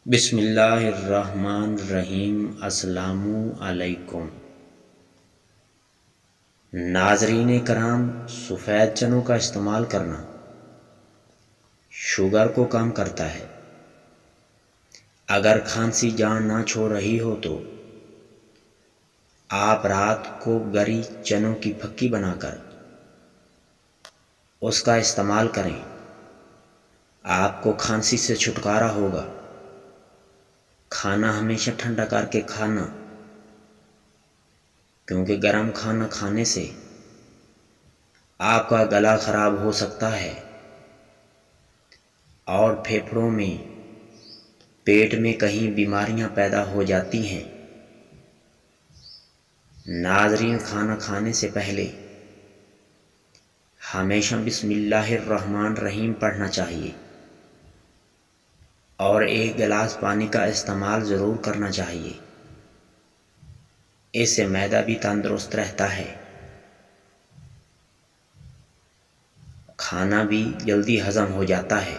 بسم اللہ الرحمن الرحیم۔ السلام علیکم ناظرین کرام، سفید چنوں کا استعمال کرنا شوگر کو کم کرتا ہے۔ اگر کھانسی جان نہ چھوڑ رہی ہو تو آپ رات کو گری چنوں کی پھکی بنا کر اس کا استعمال کریں، آپ کو کھانسی سے چھٹکارا ہوگا۔ کھانا ہمیشہ ٹھنڈا کر کے کھانا، کیونکہ گرم کھانا کھانے سے آپ کا گلا خراب ہو سکتا ہے اور پھیپھڑوں میں، پیٹ میں کہیں بیماریاں پیدا ہو جاتی ہیں۔ ناظرین، کھانا کھانے سے پہلے ہمیشہ بسم اللہ الرحمن الرحیم پڑھنا چاہیے اور ایک گلاس پانی کا استعمال ضرور کرنا چاہیے۔ اس سے معدہ بھی تندرست رہتا ہے، کھانا بھی جلدی ہضم ہو جاتا ہے۔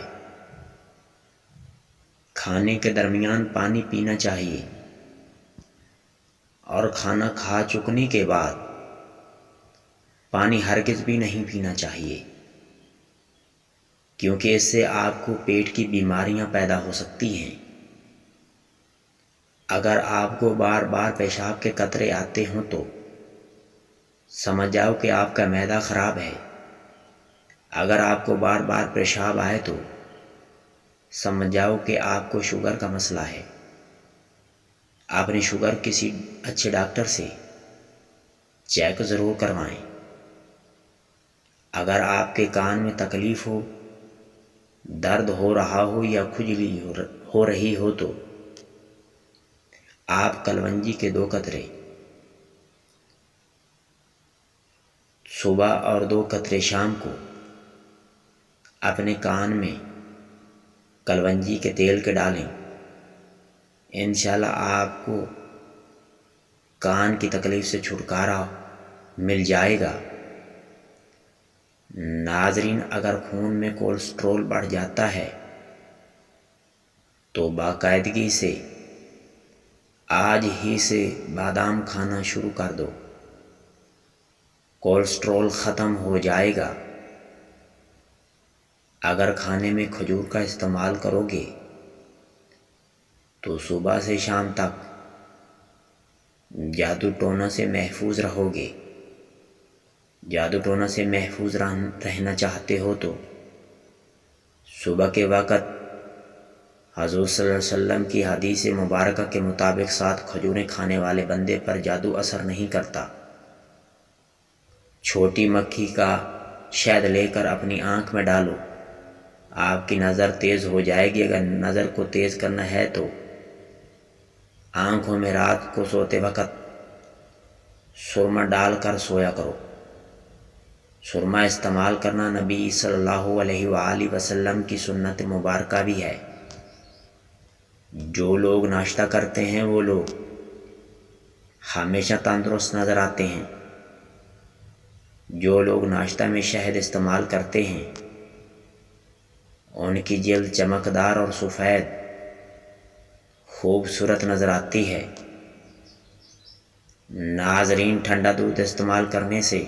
کھانے کے درمیان پانی پینا چاہیے اور کھانا کھا چکنے کے بعد پانی ہرگز بھی نہیں پینا چاہیے، کیونکہ اس سے آپ کو پیٹ کی بیماریاں پیدا ہو سکتی ہیں۔ اگر آپ کو بار بار پیشاب کے قطرے آتے ہوں تو سمجھ جاؤ کہ آپ کا معدہ خراب ہے۔ اگر آپ کو بار بار پیشاب آئے تو سمجھ جاؤ کہ آپ کو شوگر کا مسئلہ ہے۔ آپ نے شوگر کسی اچھے ڈاکٹر سے چیک ضرور کروائیں۔ اگر آپ کے کان میں تکلیف ہو، درد ہو رہا ہو یا کھجلی ہو رہی ہو تو آپ کلونجی کے 2 قطرے صبح اور 2 قطرے شام کو اپنے کان میں کلونجی کے تیل کے ڈالیں۔ انشاءاللہ آپ کو کان کی تکلیف سے چھٹکارا مل جائے گا۔ ناظرین، اگر خون میں کولیسٹرول بڑھ جاتا ہے تو باقاعدگی سے آج ہی سے بادام کھانا شروع کر دو، کولیسٹرول ختم ہو جائے گا۔ اگر کھانے میں کھجور کا استعمال کرو گے تو صبح سے شام تک جادو ٹونا سے محفوظ رہو گے۔ جادو ٹونا سے محفوظ رہنا چاہتے ہو تو صبح کے وقت حضور صلی اللہ علیہ وسلم کی حدیث مبارکہ کے مطابق 7 کھجوریں کھانے والے بندے پر جادو اثر نہیں کرتا۔ چھوٹی مکھی کا شہد لے کر اپنی آنکھ میں ڈالو، آپ کی نظر تیز ہو جائے گی۔ اگر نظر کو تیز کرنا ہے تو آنکھوں میں رات کو سوتے وقت سرما ڈال کر سویا کرو۔ سرما استعمال کرنا نبی صلی اللہ علیہ وآلہ وسلم کی سنت مبارکہ بھی ہے۔ جو لوگ ناشتہ کرتے ہیں وہ لوگ ہمیشہ تندرست نظر آتے ہیں۔ جو لوگ ناشتہ میں شہد استعمال کرتے ہیں ان کی جلد چمکدار اور سفید خوبصورت نظر آتی ہے۔ ناظرین، ٹھنڈا دودھ استعمال کرنے سے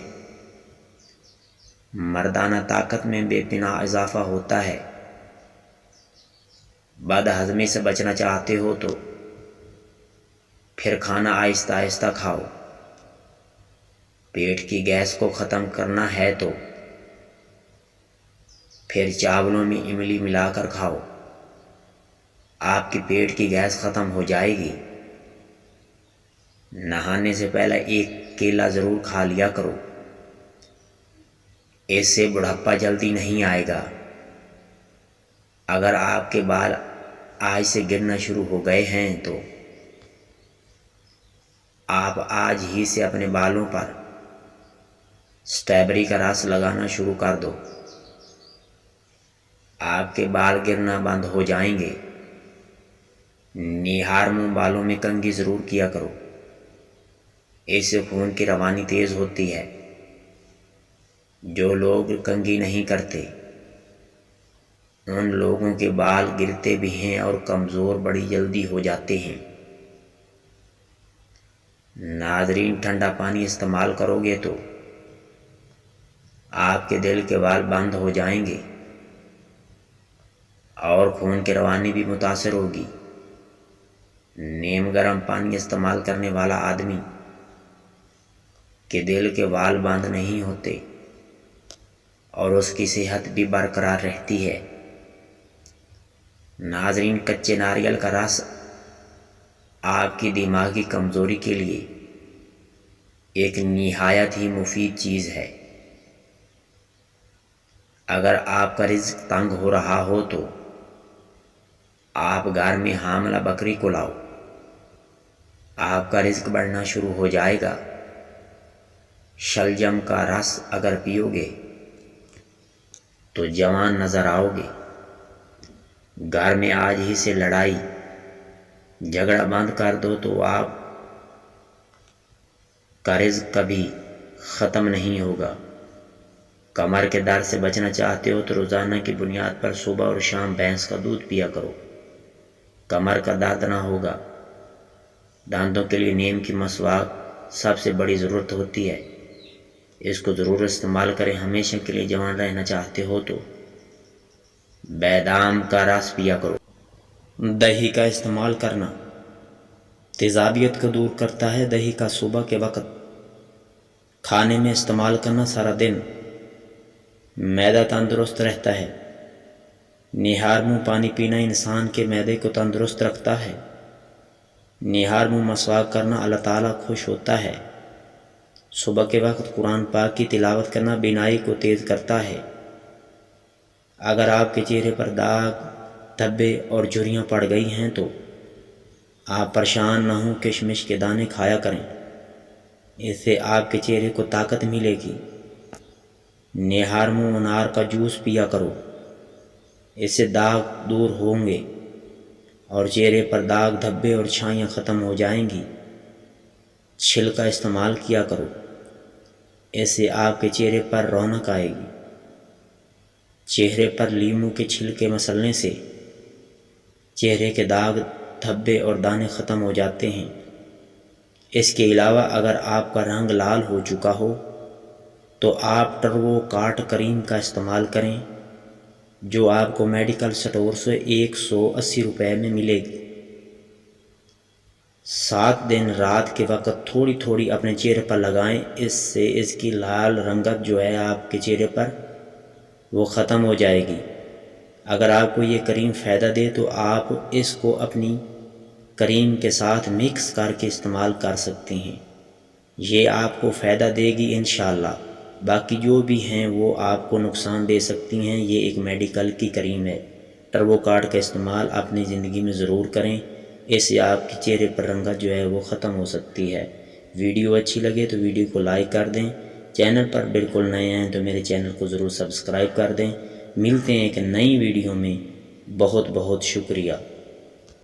مردانہ طاقت میں بے پناہ اضافہ ہوتا ہے۔ بد ہضمی سے بچنا چاہتے ہو تو پھر کھانا آہستہ آہستہ کھاؤ۔ پیٹ کی گیس کو ختم کرنا ہے تو پھر چاولوں میں املی ملا کر کھاؤ، آپ کی پیٹ کی گیس ختم ہو جائے گی۔ نہانے سے پہلے 1 کیلا ضرور کھا لیا کرو، اس سے بڑھاپا جلدی نہیں آئے گا۔ اگر آپ کے بال آج سے گرنا شروع ہو گئے ہیں تو آپ آج ہی سے اپنے بالوں پر سٹرابیری کا رس لگانا شروع کر دو، آپ کے بال گرنا بند ہو جائیں گے۔ نہار منہ بالوں میں کنگھی ضرور کیا کرو، اس سے خون کی روانی تیز ہوتی ہے۔ جو لوگ کنگھی نہیں کرتے ان لوگوں کے بال گرتے بھی ہیں اور کمزور بڑی جلدی ہو جاتے ہیں۔ ناظرین، ٹھنڈا پانی استعمال کرو گے تو آپ کے دل کے بال بند ہو جائیں گے اور خون کی روانی بھی متاثر ہوگی۔ نیم گرم پانی استعمال کرنے والا آدمی کے دل کے بال بند نہیں ہوتے اور اس کی صحت بھی برقرار رہتی ہے۔ ناظرین، کچے ناریل کا رس آپ کی دماغی کمزوری کے لیے ایک نہایت ہی مفید چیز ہے۔ اگر آپ کا رزق تنگ ہو رہا ہو تو آپ گھر میں حاملہ بکری کو لاؤ، آپ کا رزق بڑھنا شروع ہو جائے گا۔ شلجم کا رس اگر پیو گے تو جوان نظر آؤ گے۔ گھر میں آج ہی سے لڑائی جھگڑا بند کر دو تو آپ کا رزق کبھی ختم نہیں ہوگا۔ کمر کے درد سے بچنا چاہتے ہو تو روزانہ کی بنیاد پر صبح اور شام بھینس کا دودھ پیا کرو، کمر کا درد نہ ہوگا۔ دانتوں کے لیے نیم کی مسواک سب سے بڑی ضرورت ہوتی ہے، اس کو ضرور استعمال کریں۔ ہمیشہ کے لیے جوان رہنا چاہتے ہو تو بادام کا رس پیا کرو۔ دہی کا استعمال کرنا تیزابیت کو دور کرتا ہے۔ دہی کا صبح کے وقت کھانے میں استعمال کرنا سارا دن معدہ تندرست رہتا ہے۔ نہار منہ پانی پینا انسان کے معدے کو تندرست رکھتا ہے۔ نہار منہ مسواک کرنا اللہ تعالیٰ خوش ہوتا ہے۔ صبح کے وقت قرآن پاک کی تلاوت کرنا بینائی کو تیز کرتا ہے۔ اگر آپ کے چہرے پر داغ، دھبے اور جھریاں پڑ گئی ہیں تو آپ پریشان نہ ہوں، کشمش کے دانے کھایا کریں، اس سے آپ کے چہرے کو طاقت ملے گی۔ نہار منہ انار کا جوس پیا کرو، اس سے داغ دور ہوں گے اور چہرے پر داغ، دھبے اور چھائیاں ختم ہو جائیں گی۔ چھل کا استعمال کیا کرو، اس سے آپ کے چہرے پر رونق آئے گی۔ چہرے پر لیموں کے چھلکے مسلنے سے چہرے کے داغ، دھبے اور دانے ختم ہو جاتے ہیں۔ اس کے علاوہ اگر آپ کا رنگ لال ہو چکا ہو تو آپ ٹربو کاٹ کریم کا استعمال کریں، جو آپ کو میڈیکل سٹور سے 180 روپے میں ملے گی۔ 7 دن رات کے وقت تھوڑی تھوڑی اپنے چہرے پر لگائیں، اس سے اس کی لال رنگت جو ہے آپ کے چہرے پر وہ ختم ہو جائے گی۔ اگر آپ کو یہ کریم فائدہ دے تو آپ اس کو اپنی کریم کے ساتھ مکس کر کے استعمال کر سکتے ہیں، یہ آپ کو فائدہ دے گی انشاءاللہ۔ باقی جو بھی ہیں وہ آپ کو نقصان دے سکتی ہیں، یہ ایک میڈیکل کی کریم ہے۔ ٹربو کارڈ کا استعمال اپنی زندگی میں ضرور کریں، اس سے آپ کے چہرے پر رنگت جو ہے وہ ختم ہو سکتی ہے۔ ویڈیو اچھی لگے تو ویڈیو کو لائک کر دیں، چینل پر بالکل نئے ہیں تو میرے چینل کو ضرور سبسکرائب کر دیں۔ ملتے ہیں ایک نئی ویڈیو میں، بہت بہت شکریہ۔